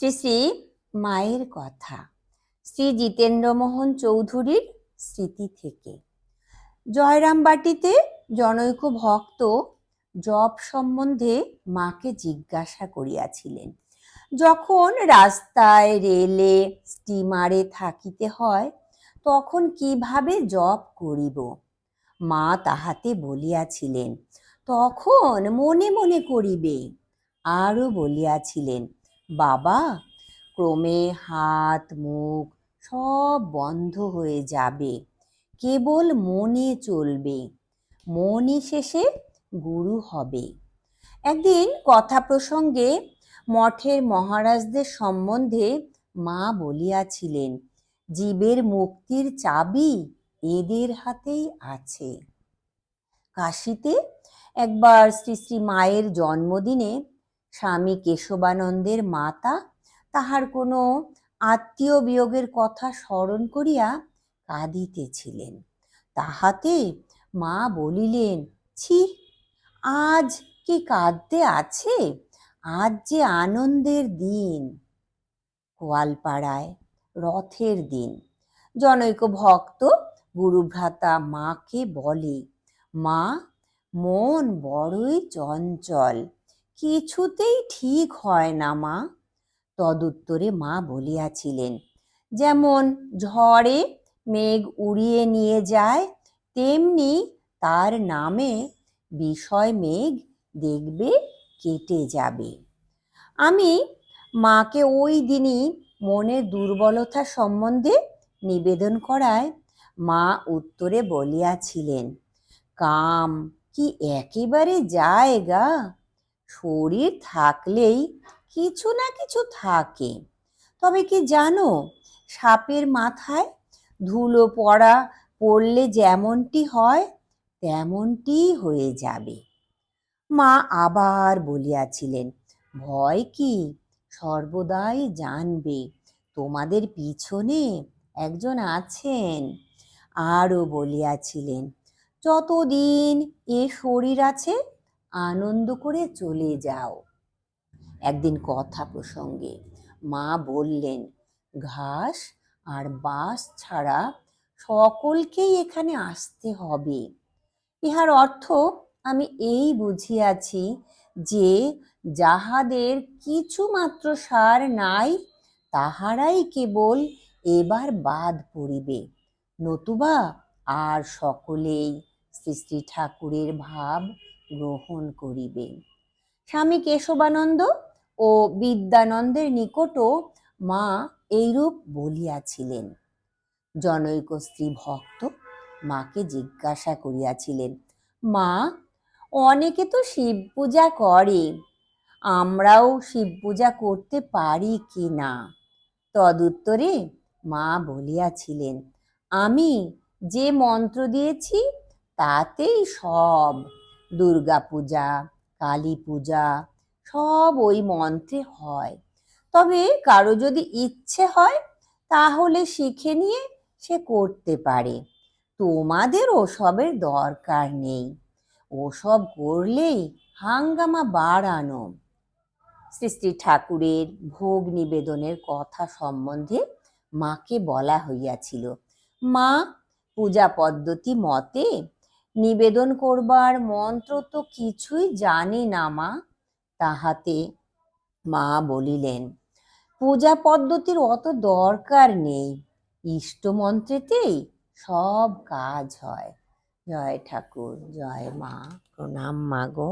শ্রী শ্রী মায়ের কথা শ্রী জিতেন্দ্রমোহন চৌধুরীর স্মৃতি থেকে। জয়রামবাটিতে জনৈক ভক্ত জপ সম্বন্ধে মাকে জিজ্ঞাসা করিয়াছিলেন। যখন রাস্তায়, রেলে, স্টিমারে থাকিতে হয়, তখন কিভাবে জপ করিব? মা তাহাতে বলিয়াছিলেন, তখন মনে মনে করিবে। আরও বলিয়াছিলেন, বাবা, ক্রমে হাত মুখ সব বন্ধ হয়ে যাবে, কেবল মনে চলবে, মনই শেষে গুরু হবে। একদিন কথা প্রসঙ্গে মঠের মহারাজদের সম্বন্ধে মা বলিয়াছিলেন, জীবের মুক্তির চাবি এদের হাতেই আছে। কাশীতে একবার শ্রী শ্রী মায়ের জন্মদিনে স্বামী কেশবানন্দের মাতা তাহার কোনো আত্মীয় বিয়োগের কথা স্মরণ করিয়া কাঁদিতেছিলেন। তাহাতে মা বলিলেন, ছি, আজ কি কাঁদতে আছে? আজ যে আনন্দের দিন। গোয়ালপাড়ায় রথের দিন জনৈক ভক্ত গুরুভ্রাতা মাকে বলে, মা, মন বড়ই চঞ্চল, কিছুতেই ঠিক হয় না মা। তদুত্তরে মা বলিয়াছিলেন, যেমন ঝড়ে মেঘ উড়িয়ে নিয়ে যায়, তেমনি তার নামে বিষয় মেঘ দেখবে কেটে যাবে। আমি মাকে ওই দিনই মনের দুর্বলতা সম্বন্ধে নিবেদন করায় মা উত্তরে বলিয়াছিলেন, কাম কি একেবারে যায় গা? শরীর থাকলেই কিছু না কিছু থাকে। তবে কি জানো, সাপের মাথায় ধুলো পড়লে যেমনটি হয় তেমনটি হয়ে যাবে। মা আবার বলিয়াছিলেন, ভয় কি, সর্বদাই জানবে তোমাদের পিছনে একজন আছেন। আরও বলিয়াছিলেন, যতদিন এ শরীর আছে আনন্দ করে চলে যাও। একদিন কথা প্রসঙ্গে মা বললেন, ঘাস আর বাঁশ ছাড়া সকলকেই এখানে আসতে হবে। ইহার অর্থ আমি এই বুঝিয়াছি যে যাহাদের কিছু মাত্র সার নাই, তাহারাই কেবল এবার বাদ পড়িবে, নতুবা আর সকলেই শ্রী শ্রী ঠাকুরের ভাব গ্রহণ করিবে। স্বামী কেশবানন্দ ও বিদ্যানন্দের নিকটও মা এইরূপ বলিয়াছিলেন। জনৈক স্ত্রী ভক্ত মাকে জিজ্ঞাসা করিয়াছিলেন, মা, অনেকে তো শিব পূজা করে, আমরাও শিব পূজা করতে পারি কি না? তদুত্তরে মা বলিয়াছিলেন, আমি যে মন্ত্র দিয়েছি তাতেই সব, দুর্গা পূজা, কালী পূজা সব ওই মন্ত্রে হয়। তবে কারো যদি ইচ্ছে হয় তাহলে শিখে নিয়ে সে করতে পারে। তোমাদের ওসবের দরকার নেই, ওসব করলেই হাঙ্গামা বাড়ানো। শ্রী শ্রী ঠাকুরের ভোগ নিবেদনের কথা সম্বন্ধে মাকে বলা হইয়াছিল। মা পূজা পদ্ধতি মতে নিবেদন করবার মন্ত্র তো কিছুই জানে না মা। তাহাতে মা বলিলেন, পূজা পদ্ধতির অত দরকার নেই, ইষ্ট মন্ত্রেতেই সব কাজ হয়। জয় ঠাকুর, জয় মা, প্রণাম মা গো।